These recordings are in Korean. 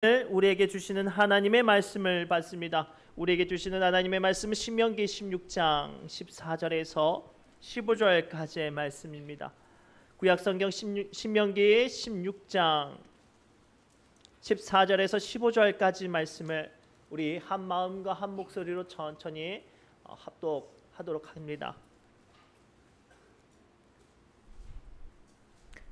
우리에게 주시는 하나님의 말씀을 받습니다. 우리에게 주시는 하나님의 말씀은 신명기 16장 14절에서 15절까지의 말씀입니다. 구약성경 신명기 16장 14절에서 15절까지 말씀을 우리 한 마음과 한 목소리로 천천히 합독하도록 합니다.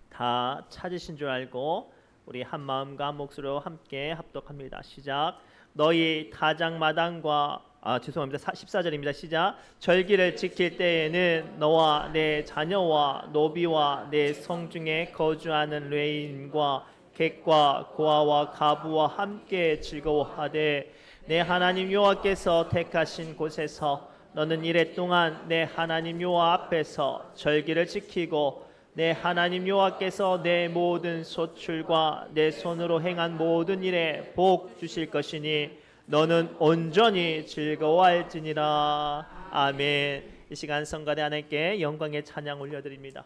다 찾으신 줄 알고 우리 한 마음과 한 목소리로 함께 합독합니다. 시작. 너희 타작마당과 14절입니다. 시작. 절기를 지킬 때에는 너와 내 자녀와 노비와 내 성중에 거주하는 레인과 객과 고아와 가부와 함께 즐거워하되 내 하나님 여호와께서 택하신 곳에서 너는 이레 동안 내 하나님 여호와 앞에서 절기를 지키고 내 하나님 여호와께서 내 모든 소출과 내 손으로 행한 모든 일에 복 주실 것이니 너는 온전히 즐거워할지니라. 아멘. 이 시간 성가대 하나님께 영광의 찬양 올려드립니다.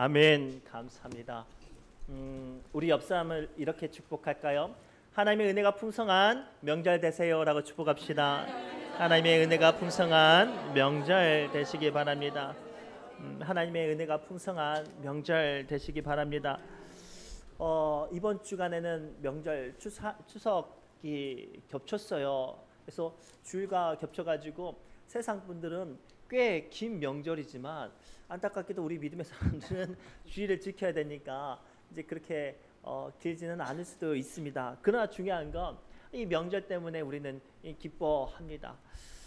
아멘. 감사합니다. 우리 옆 사람을 이렇게 축복할까요? 하나님의 은혜가 풍성한 명절 되세요라고 축복합시다. 하나님의 은혜가 풍성한 명절 되시기 바랍니다. 하나님의 은혜가 풍성한 명절 되시기 바랍니다. 이번 주간에는 명절 추석이 겹쳤어요. 그래서 주일과 겹쳐가지고 세상 분들은 꽤 긴 명절이지만 안타깝게도 우리 믿음의 사람들은 주일을 지켜야 되니까 이제 그렇게 길지는 않을 수도 있습니다. 그러나 중요한 건 이 명절 때문에 우리는 기뻐합니다.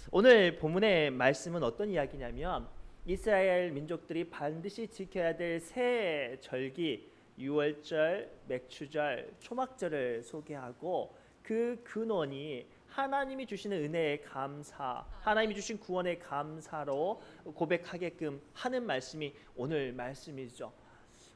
오늘 본문의 말씀은 어떤 이야기냐면 이스라엘 민족들이 반드시 지켜야 될 새 절기 유월절, 맥추절, 초막절을 소개하고 그 근원이 하나님이 주시는 은혜의 감사, 하나님이 주신 구원의 감사로 고백하게끔 하는 말씀이 오늘 말씀이죠.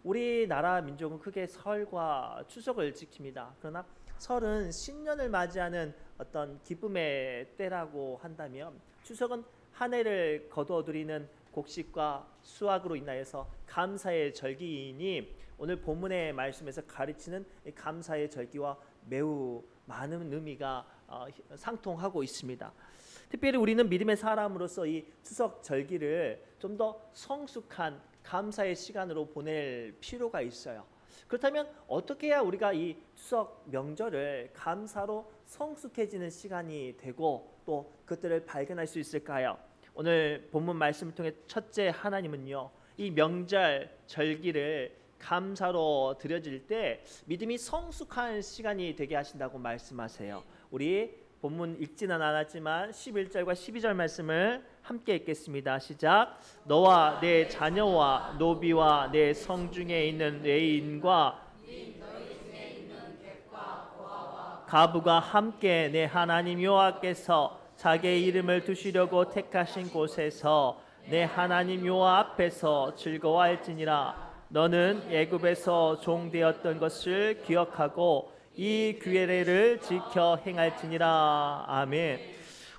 우리나라 민족은 크게 설과 추석을 지킵니다. 그러나 설은 신년을 맞이하는 어떤 기쁨의 때라고 한다면 추석은 한 해를 거두어들이는 곡식과 수확으로 인하여서 감사의 절기이니 오늘 본문의 말씀에서 가르치는 감사의 절기와 매우 많은 의미가 상통하고 있습니다. 특별히 우리는 믿음의 사람으로서 이 추석 절기를 좀 더 성숙한 감사의 시간으로 보낼 필요가 있어요. 그렇다면 어떻게 해야 우리가 이 추석 명절을 감사로 성숙해지는 시간이 되고 또 그것들을 발견할 수 있을까요? 오늘 본문 말씀을 통해 첫째 하나님은요, 이 명절 절기를 감사로 드려질 때 믿음이 성숙한 시간이 되게 하신다고 말씀하세요. 우리 본문 읽지는 않았지만 11절과 12절 말씀을 함께 읽겠습니다. 시작. 너와 내 자녀와 노비와 내 성중에 있는 레인과 가부가 함께 내 하나님 여호와께서 자기의 이름을 두시려고 택하신 곳에서 내 하나님 여호와 앞에서 즐거워할지니라. 너는 애굽에서 종되었던 것을 기억하고 이 규례를 지켜 행할지니라. 아멘.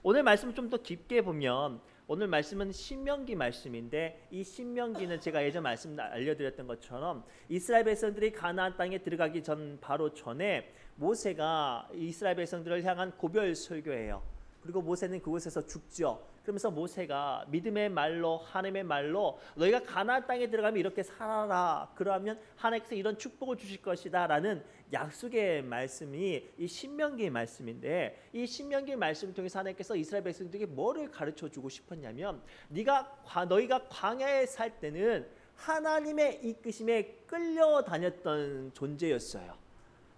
오늘 말씀을 좀 더 깊게 보면 오늘 말씀은 신명기 말씀인데 이 신명기는 제가 예전 말씀 알려드렸던 것처럼 이스라엘 백성들이 가나안 땅에 들어가기 전 바로 전에 모세가 이스라엘 백성들을 향한 고별 설교예요. 그리고 모세는 그곳에서 죽죠. 그러면서 모세가 믿음의 말로 하나님의 말로 너희가 가나안 땅에 들어가면 이렇게 살아라. 그러면 하나님께서 이런 축복을 주실 것이다 라는 약속의 말씀이 이 신명기의 말씀인데 이 신명기의 말씀을 통해서 하나님께서 이스라엘 백성들에게 뭐를 가르쳐 주고 싶었냐면 너희가 광야에 살 때는 하나님의 이끄심에 끌려다녔던 존재였어요.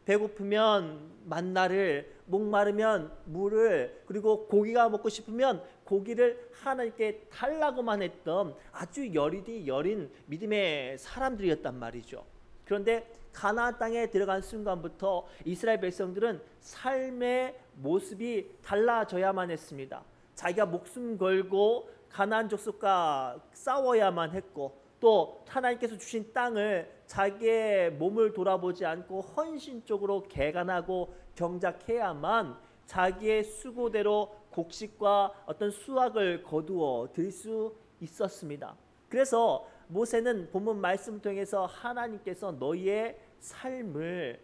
배고프면 만나를, 목마르면 물을, 그리고 고기가 먹고 싶으면 고기를 하나님께 달라고만 했던 아주 여린 믿음의 사람들이었단 말이죠. 그런데 가나안 땅에 들어간 순간부터 이스라엘 백성들은 삶의 모습이 달라져야만 했습니다. 자기가 목숨 걸고 가나안 족속과 싸워야만 했고 또 하나님께서 주신 땅을 자기의 몸을 돌아보지 않고 헌신적으로 개간하고 경작해야만 자기의 수고대로 곡식과 어떤 수확을 거두어 들 수 있었습니다. 그래서 모세는 본문 말씀 통해서 하나님께서 너희의 삶을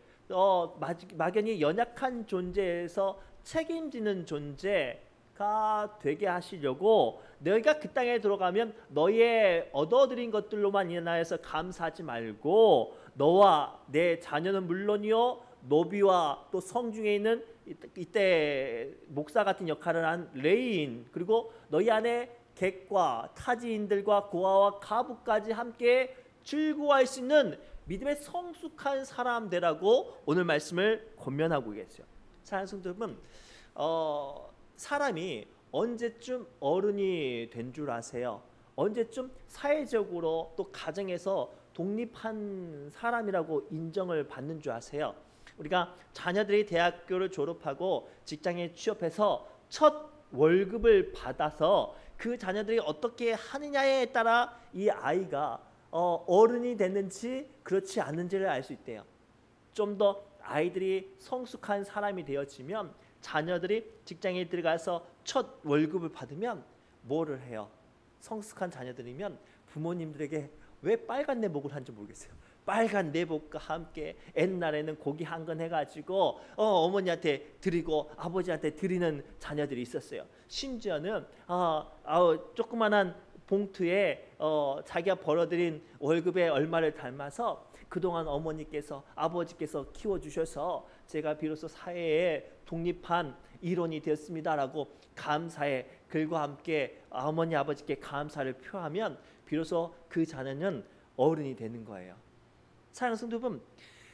막연히 연약한 존재에서 책임지는 존재가 되게 하시려고 너희가 그 땅에 들어가면 너희의 얻어들인 것들로만 인하여서 감사하지 말고 너와 내 자녀는 물론이요 노비와 또 성중에 있는 이때 목사 같은 역할을 한 레인 그리고 너희 안에 객과 타지인들과 고아와 가부까지 함께 즐거워할 수 있는 믿음의 성숙한 사람 되라고 오늘 말씀을 권면하고 계세요. 사랑하는 성도 여러분, 사람이 언제쯤 어른이 된 줄 아세요? 언제쯤 사회적으로 또 가정에서 독립한 사람이라고 인정을 받는 줄 아세요? 우리가 자녀들이 대학교를 졸업하고 직장에 취업해서 첫 월급을 받아서 그 자녀들이 어떻게 하느냐에 따라 이 아이가 어른이 됐는지 그렇지 않는지를 알 수 있대요. 좀 더 아이들이 성숙한 사람이 되어지면 자녀들이 직장에 들어가서 첫 월급을 받으면 뭐를 해요? 성숙한 자녀들이면 부모님들에게 왜 빨간 내복을 한지 모르겠어요. 빨간 내복과 함께 옛날에는 고기 한 건 해가지고 어머니한테 드리고 아버지한테 드리는 자녀들이 있었어요. 심지어는 조그만한 봉투에 자기가 벌어들인 월급의 얼마를 담아서 그동안 어머니께서 아버지께서 키워주셔서 제가 비로소 사회에 독립한 일원이 되었습니다라고 감사의 글과 함께 어머니 아버지께 감사를 표하면 비로소 그 자녀는 어른이 되는 거예요. 사랑하는 성도 여러분,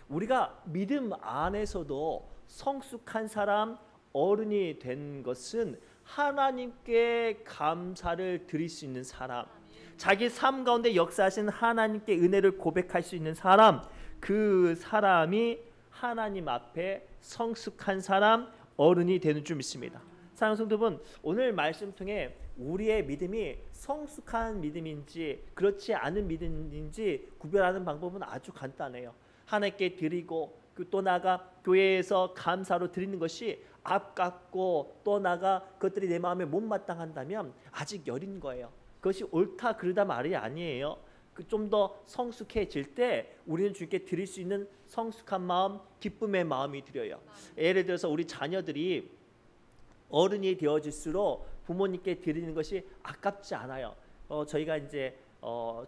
우리가 믿음 안에서도 성숙한 사람, 어른이 된 것은 하나님께 감사를 드릴 수 있는 사람, 자기 삶 가운데 역사하신 하나님께 은혜를 고백할 수 있는 사람, 그 사람이 하나님 앞에 성숙한 사람, 어른이 되는 줄 믿습니다. 사랑하는 성도 여러분, 오늘 말씀 통해 우리의 믿음이 성숙한 믿음인지 그렇지 않은 믿음인지 구별하는 방법은 아주 간단해요. 하나님께 드리고 또 나아가 교회에서 감사로 드리는 것이 아깝고 또 나아가 그것들이 내 마음에 못마땅한다면 아직 여린 거예요. 그것이 옳다 그르다 말이 아니에요. 좀 더 성숙해질 때 우리는 주님께 드릴 수 있는 성숙한 마음, 기쁨의 마음이 드려요. 예를 들어서 우리 자녀들이 어른이 되어질수록 부모님께 드리는 것이 아깝지 않아요. 저희가 이제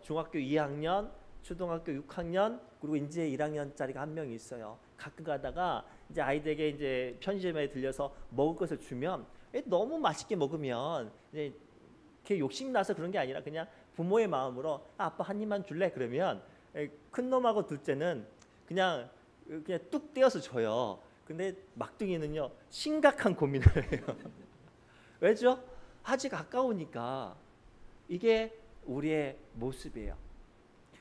중학교 2학년, 초등학교 6학년, 그리고 이제 1학년짜리가 한 명이 있어요. 가끔 가다가 이제 아이들에게 이제 편의점에 들려서 먹을 것을 주면 너무 맛있게 먹으면 이제 이렇게 욕심 나서 그런 게 아니라 그냥 부모의 마음으로 아빠 한 입만 줄래? 그러면 큰 놈하고 둘째는 그냥 뚝 떼어서 줘요. 근데 막둥이는요 심각한 고민을 해요. 왜죠? 아직 아까우니까. 이게 우리의 모습이에요.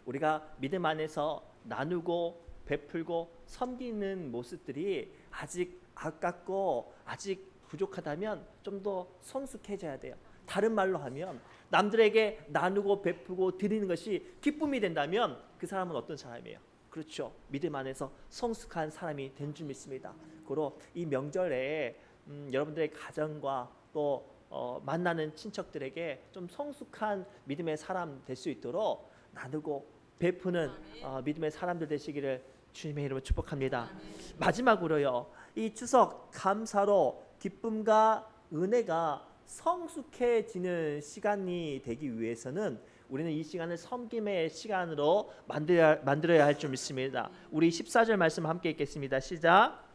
우리가 믿음 안에서 나누고 베풀고 섬기는 모습들이 아직 아깝고 아직 부족하다면 좀 더 성숙해져야 돼요. 다른 말로 하면 남들에게 나누고 베풀고 드리는 것이 기쁨이 된다면 그 사람은 어떤 사람이에요? 그렇죠. 믿음 안에서 성숙한 사람이 된 줄 믿습니다. 그리고 이 명절에 여러분들의 가정과 또 만나는 친척들에게 좀 성숙한 믿음의 사람 될 수 있도록 나누고 베푸는 믿음의 사람들 되시기를 주님의 이름으로 축복합니다. 마지막으로요, 이 추석 감사로 기쁨과 은혜가 성숙해지는 시간이 되기 위해서는 우리는 이 시간을 섬김의 시간으로 만들어야 할 줄 믿습니다. 우리 14절 말씀 함께 읽겠습니다. 시작.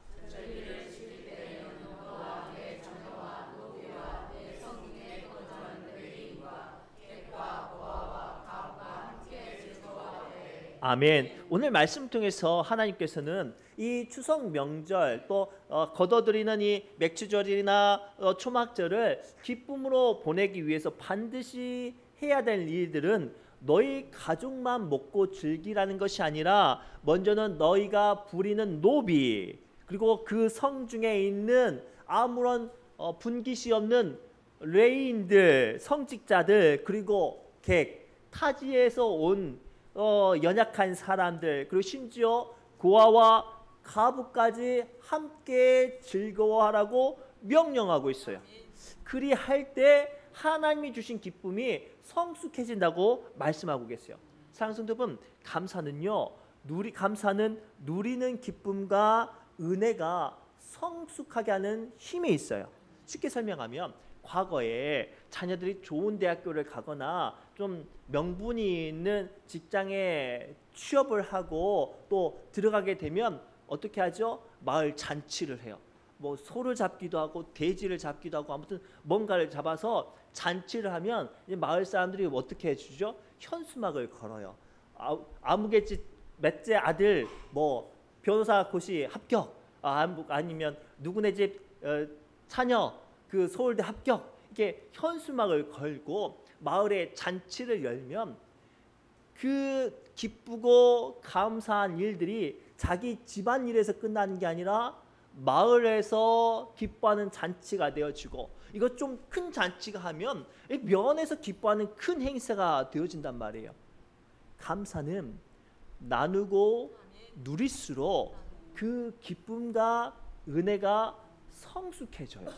아멘. 오늘 말씀 통해서 하나님께서는 이 추석 명절 또 거둬들이는 이 맥주절이나 초막절을 기쁨으로 보내기 위해서 반드시 해야 될 일들은 너희 가족만 먹고 즐기라는 것이 아니라 먼저는 너희가 부리는 노비 그리고 그 성중에 있는 아무런 분깃이 없는 레인들, 성직자들 그리고 객, 타지에서 온 연약한 사람들 그리고 심지어 고아와 가부까지 함께 즐거워하라고 명령하고 있어요. 그리할 때 하나님이 주신 기쁨이 성숙해진다고 말씀하고 계세요. 사랑하는 성도 여러분, 감사는 누리는 기쁨과 은혜가 성숙하게 하는 힘이 있어요. 쉽게 설명하면 과거에 자녀들이 좋은 대학교를 가거나 좀 명분이 있는 직장에 취업을 하고 또 들어가게 되면 어떻게 하죠? 마을 잔치를 해요. 뭐 소를 잡기도 하고 돼지를 잡기도 하고 아무튼 뭔가를 잡아서 잔치를 하면 이제 마을 사람들이 어떻게 해주죠? 현수막을 걸어요. 아무개집 맷째 아들 뭐 변호사 고시 합격, 아니면 누구네 집 자녀 그 서울대 합격, 이렇게 현수막을 걸고 마을에 잔치를 열면 그 기쁘고 감사한 일들이 자기 집안일에서 끝나는 게 아니라 마을에서 기뻐하는 잔치가 되어지고, 이거 좀 큰 잔치가 하면 면에서 기뻐하는 큰 행사가 되어진단 말이에요. 감사는 나누고 누릴수록 그 기쁨과 은혜가 성숙해져요.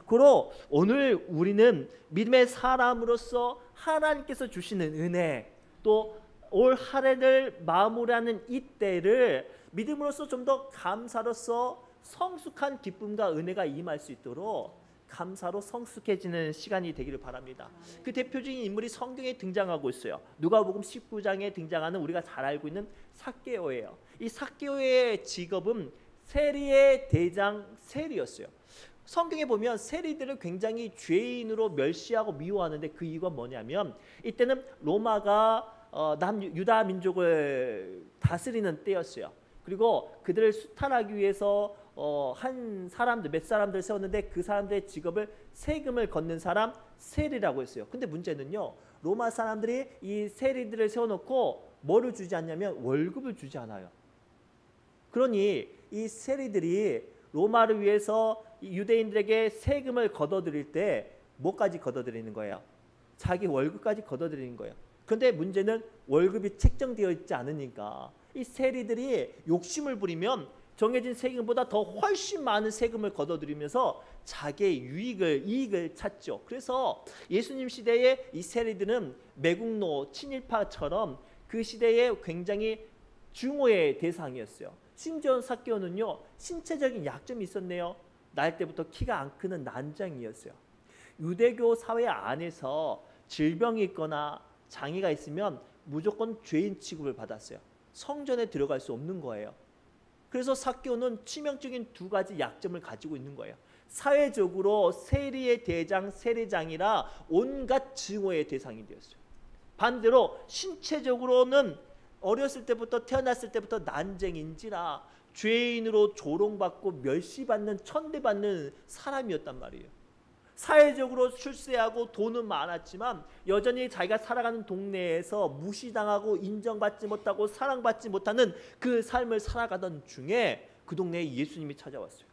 그리고 오늘 우리는 믿음의 사람으로서 하나님께서 주시는 은혜, 또 올 한 해를 마무리하는 이때를 믿음으로써 좀 더 감사로서 성숙한 기쁨과 은혜가 임할 수 있도록 감사로 성숙해지는 시간이 되기를 바랍니다. 그 대표적인 인물이 성경에 등장하고 있어요. 누가복음 19장에 등장하는 우리가 잘 알고 있는 삭개오예요. 이 삭개오의 직업은 세리의 대장 세리였어요. 성경에 보면 세리들을 굉장히 죄인으로 멸시하고 미워하는데 그 이유가 뭐냐면 이때는 로마가 유다 민족을 다스리는 때였어요. 그리고 그들을 수탈하기 위해서 몇 사람들 세웠는데 그 사람들의 직업을 세금을 걷는 사람 세리라고 했어요. 근데 문제는요, 로마 사람들이 이 세리들을 세워놓고 뭐를 주지 않냐면 월급을 주지 않아요. 그러니 이 세리들이 로마를 위해서 유대인들에게 세금을 걷어들일 때 뭐까지 걷어들이는 거예요? 자기 월급까지 걷어들이는 거예요. 그런데 문제는 월급이 책정되어 있지 않으니까 이 세리들이 욕심을 부리면 정해진 세금보다 더 훨씬 많은 세금을 걷어들이면서 자기의 이익을 찾죠. 그래서 예수님 시대에 이 세리들은 매국노, 친일파처럼 그 시대에 굉장히 증오의 대상이었어요. 심지어 삭개오는요, 신체적인 약점이 있었네요. 날 때부터 키가 안 크는 난장이었어요. 유대교 사회 안에서 질병이 있거나 장애가 있으면 무조건 죄인 취급을 받았어요. 성전에 들어갈 수 없는 거예요. 그래서 삭개오는 치명적인 두 가지 약점을 가지고 있는 거예요. 사회적으로 세리의 대장, 세리장이라 온갖 증오의 대상이 되었어요. 반대로 신체적으로는 태어났을 때부터 난쟁인지라 죄인으로 조롱받고 멸시받는, 천대받는 사람이었단 말이에요. 사회적으로 출세하고 돈은 많았지만 여전히 자기가 살아가는 동네에서 무시당하고 인정받지 못하고 사랑받지 못하는 그 삶을 살아가던 중에 그 동네에 예수님이 찾아왔어요.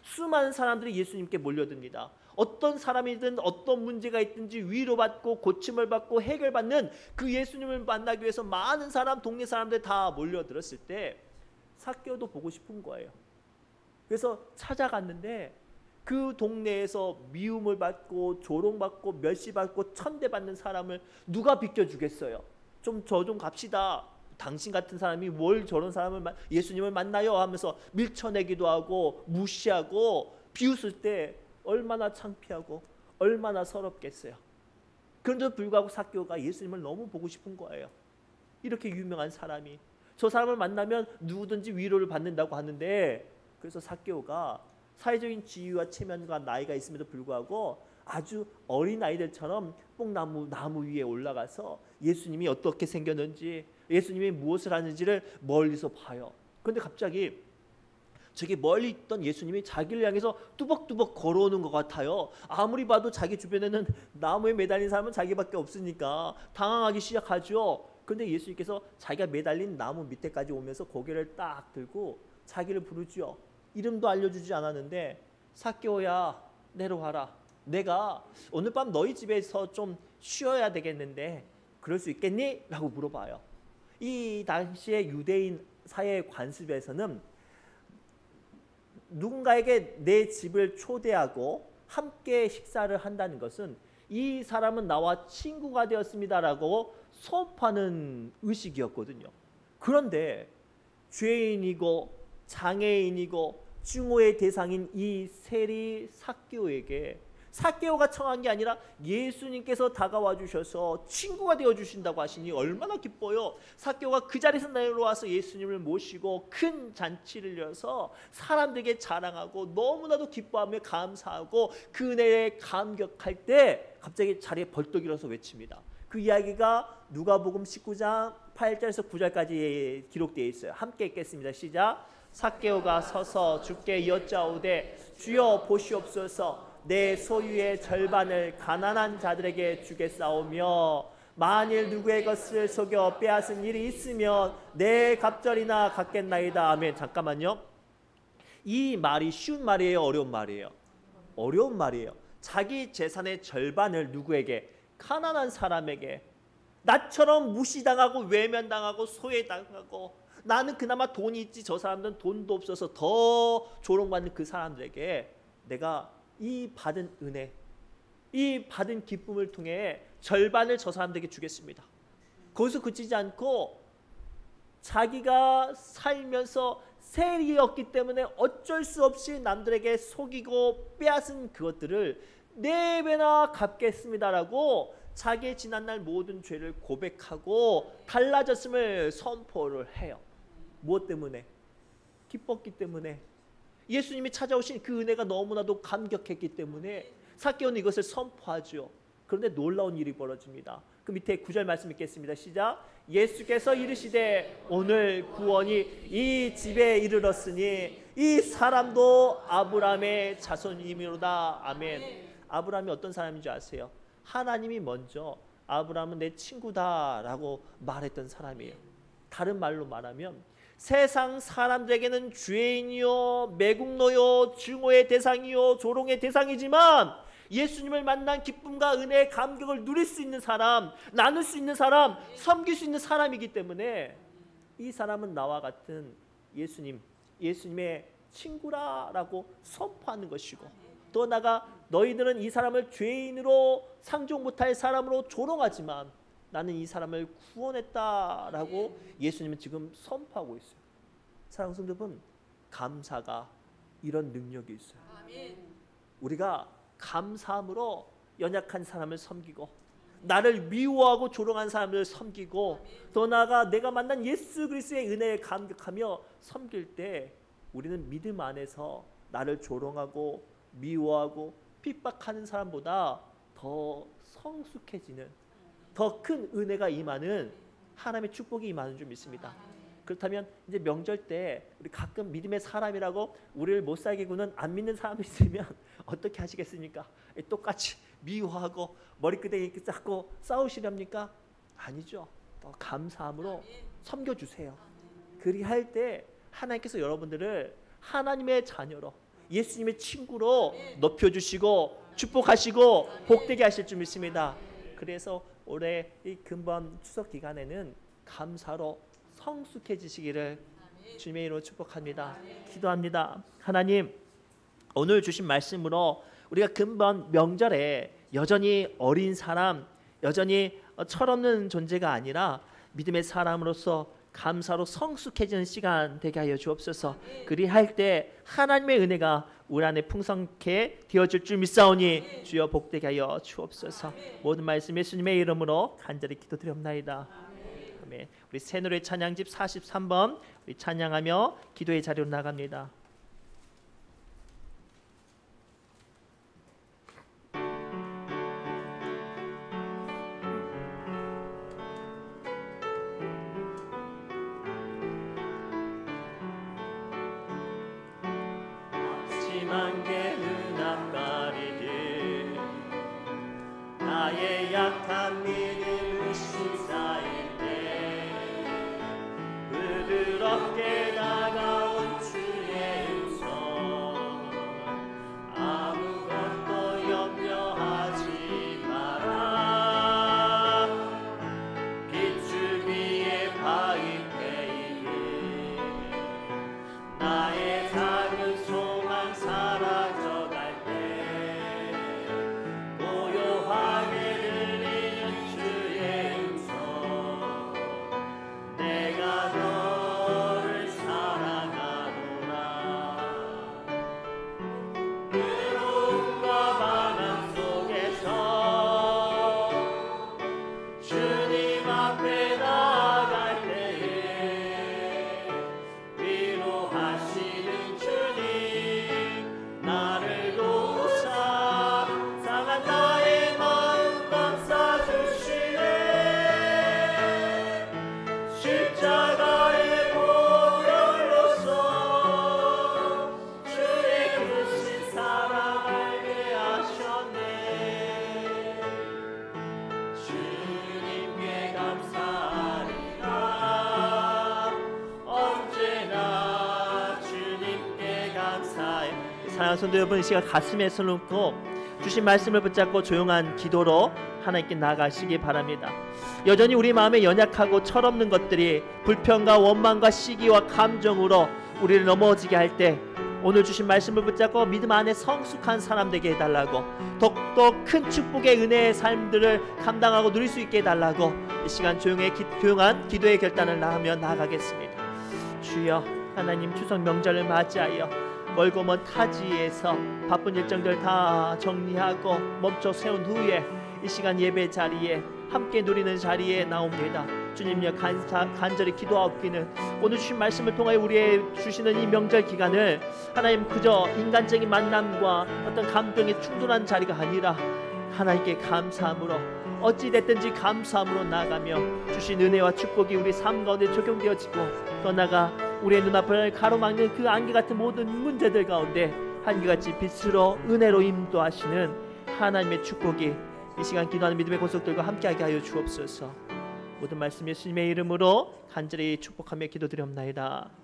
수많은 사람들이 예수님께 몰려듭니다. 어떤 사람이든 어떤 문제가 있든지 위로받고 고침을 받고 해결받는 그 예수님을 만나기 위해서 많은 사람, 동네 사람들 다 몰려들었을 때 삭개오도 보고 싶은 거예요. 그래서 찾아갔는데 그 동네에서 미움을 받고 조롱받고 멸시받고 천대받는 사람을 누가 비켜주겠어요? 저 좀 갑시다. 당신 같은 사람이 뭘 저런 사람을 예수님을 만나요 하면서 밀쳐내기도 하고 무시하고 비웃을 때 얼마나 창피하고 얼마나 서럽겠어요. 그런데도 불구하고 삭개오가 예수님을 너무 보고 싶은 거예요. 이렇게 유명한 사람이 저 사람을 만나면 누구든지 위로를 받는다고 하는데, 그래서 삭개오가 사회적인 지위와 체면과 나이가 있음에도 불구하고 아주 어린 아이들처럼 나무 위에 올라가서 예수님이 어떻게 생겼는지, 예수님이 무엇을 하는지를 멀리서 봐요. 그런데 갑자기 저기 멀리 있던 예수님이 자기를 향해서 뚜벅뚜벅 걸어오는 것 같아요. 아무리 봐도 자기 주변에는 나무에 매달린 사람은 자기밖에 없으니까 당황하기 시작하죠. 그런데 예수님께서 자기가 매달린 나무 밑에까지 오면서 고개를 딱 들고 자기를 부르죠. 이름도 알려주지 않았는데, 삭개오야 내려와라. 내가 오늘 밤 너희 집에서 좀 쉬어야 되겠는데 그럴 수 있겠니? 라고 물어봐요. 이 당시의 유대인 사회 관습에서는 누군가에게 내 집을 초대하고 함께 식사를 한다는 것은 이 사람은 나와 친구가 되었습니다라고 소업하는 의식이었거든요. 그런데 죄인이고 장애인이고 증오의 대상인 이 세리 삭개오에게 삭개오가 청한 게 아니라 예수님께서 다가와 주셔서 친구가 되어 주신다고 하시니 얼마나 기뻐요. 삭개오가 그 자리에서 내려와서 예수님을 모시고 큰 잔치를 열어서 사람들에게 자랑하고 너무나도 기뻐하며 감사하고 그 은혜에 감격할 때 갑자기 자리에 벌떡 일어서 외칩니다. 그 이야기가 누가복음 19장 8절에서 9절까지 기록되어 있어요. 함께 읽겠습니다. 시작. 삭개오가 서서 주께 여짜오되 주여 보시옵소서, 내 소유의 절반을 가난한 자들에게 주겠사오며 만일 누구의 것을 속여 빼앗은 일이 있으면 내 갑절이나 갚겠나이다. 아멘. 잠깐만요. 이 말이 쉬운 말이에요, 어려운 말이에요? 어려운 말이에요. 자기 재산의 절반을 누구에게? 가난한 사람에게. 나처럼 무시당하고 외면당하고 소외당하고 나는 그나마 돈이 있지 저 사람들은 돈도 없어서 더 조롱받는 그 사람들에게 내가 이 받은 은혜, 이 받은 기쁨을 통해 절반을 저 사람들에게 주겠습니다. 거기서 그치지 않고 자기가 살면서 세리였기 때문에 어쩔 수 없이 남들에게 속이고 빼앗은 그것들을 4배나 갚겠습니다라고 자기의 지난날 모든 죄를 고백하고 달라졌음을 선포를 해요. 무엇 때문에? 기뻤기 때문에. 예수님이 찾아오신 그 은혜가 너무나도 감격했기 때문에 삭개오는 이것을 선포하죠. 그런데 놀라운 일이 벌어집니다. 그 밑에 9절 말씀 읽겠습니다. 시작. 예수께서 이르시되 오늘 구원이 이 집에 이르렀으니 이 사람도 아브라함의 자손이미로다. 아멘. 아브라함이 어떤 사람인 줄 아세요? 하나님이 먼저 아브라함은 내 친구다라고 말했던 사람이에요. 다른 말로 말하면 세상 사람들에게는 죄인이요 매국노요 증오의 대상이요 조롱의 대상이지만 예수님을 만난 기쁨과 은혜의 감격을 누릴 수 있는 사람, 나눌 수 있는 사람, 섬길 수 있는 사람이기 때문에 이 사람은 나와 같은 예수님의 친구라고 선포하는 것이고, 또 나아가 너희들은 이 사람을 죄인으로 상종 못할 사람으로 조롱하지만 나는 이 사람을 구원했다라고 예수님은 지금 선포하고 있어요. 사랑하는 성도 여러분, 감사가 이런 능력이 있어요. 우리가 감사함으로 연약한 사람을 섬기고, 나를 미워하고 조롱한 사람을 섬기고, 더 나아가 내가 만난 예수 그리스도의 은혜에 감격하며 섬길 때 우리는 믿음 안에서 나를 조롱하고 미워하고 핍박하는 사람보다 더 성숙해지는, 더 큰 은혜가 임하는, 하나님의 축복이 임하는 줄 믿습니다. 그렇다면 이제 명절 때 우리 가끔 믿음의 사람이라고 우리를 못 살게 구는 안 믿는 사람이 있으면 어떻게 하시겠습니까? 똑같이 미워하고 머리끄댕이 잡고 싸우시렵니까? 아니죠. 더 감사함으로 섬겨주세요. 그리할 때 하나님께서 여러분들을 하나님의 자녀로, 예수님의 친구로 높여주시고 축복하시고 복되게 하실 줄 믿습니다. 그래서 올해 이 금번 추석 기간에는 감사로 성숙해지시기를 주님의 이름으로 축복합니다. 기도합니다. 하나님, 오늘 주신 말씀으로 우리가 금번 명절에 여전히 어린 사람, 여전히 철없는 존재가 아니라 믿음의 사람으로서 감사로 성숙해지는 시간 되게 하여 주옵소서. 그리할 때 하나님의 은혜가 우리 안에 풍성케 되어질 줄 믿사오니 주여 복되게 하여 주옵소서. 모든 말씀 예수님의 이름으로 간절히 기도드리옵나이다. 아멘. 우리 새노래 찬양집 43번 우리 찬양하며 기도의 자리로 나갑니다. 나의 약한 믿음이 심사일 때 부드럽게 다가온 주의 음성, 아무것도 염려하지 마라. 비추기에 바위패이게 나의 작은 소망 사라져갈 때 사랑하는 성도 여러분, 이 시간 가슴에 손을 얹고 주신 말씀을 붙잡고 조용한 기도로 하나님께 나아가시기 바랍니다. 여전히 우리 마음에 연약하고 철없는 것들이 불평과 원망과 시기와 감정으로 우리를 넘어지게 할 때 오늘 주신 말씀을 붙잡고 믿음 안에 성숙한 사람 되게 해달라고, 더욱더 큰 축복의 은혜의 삶들을 감당하고 누릴 수 있게 해달라고 이 시간 조용한 기도의 결단을 하며 나아가겠습니다. 주여, 하나님 추석 명절을 맞이하여 멀고 먼 타지에서 바쁜 일정들 다 정리하고 멈춰 세운 후에 이 시간 예배 자리에 함께 누리는 자리에 나옵니다. 주님여 간절히 기도하옵기는 오늘 주신 말씀을 통하여 우리의 주시는 이 명절 기간을 하나님 그저 인간적인 만남과 어떤 감동에 충돌한 자리가 아니라 하나님께 감사함으로 어찌 됐든지 감사함으로 나아가며 주신 은혜와 축복이 우리 삶 가운데 적용되어지고 더 나아가 우리의 눈앞을 가로막는 그 안개 같은 모든 문제들 가운데 한결같이 빛으로 은혜로 인도하시는 하나님의 축복이 이 시간 기도하는 믿음의 권속들과 함께하게 하여 주옵소서. 모든 말씀 예수님의 이름으로 간절히 축복하며 기도드리옵나이다.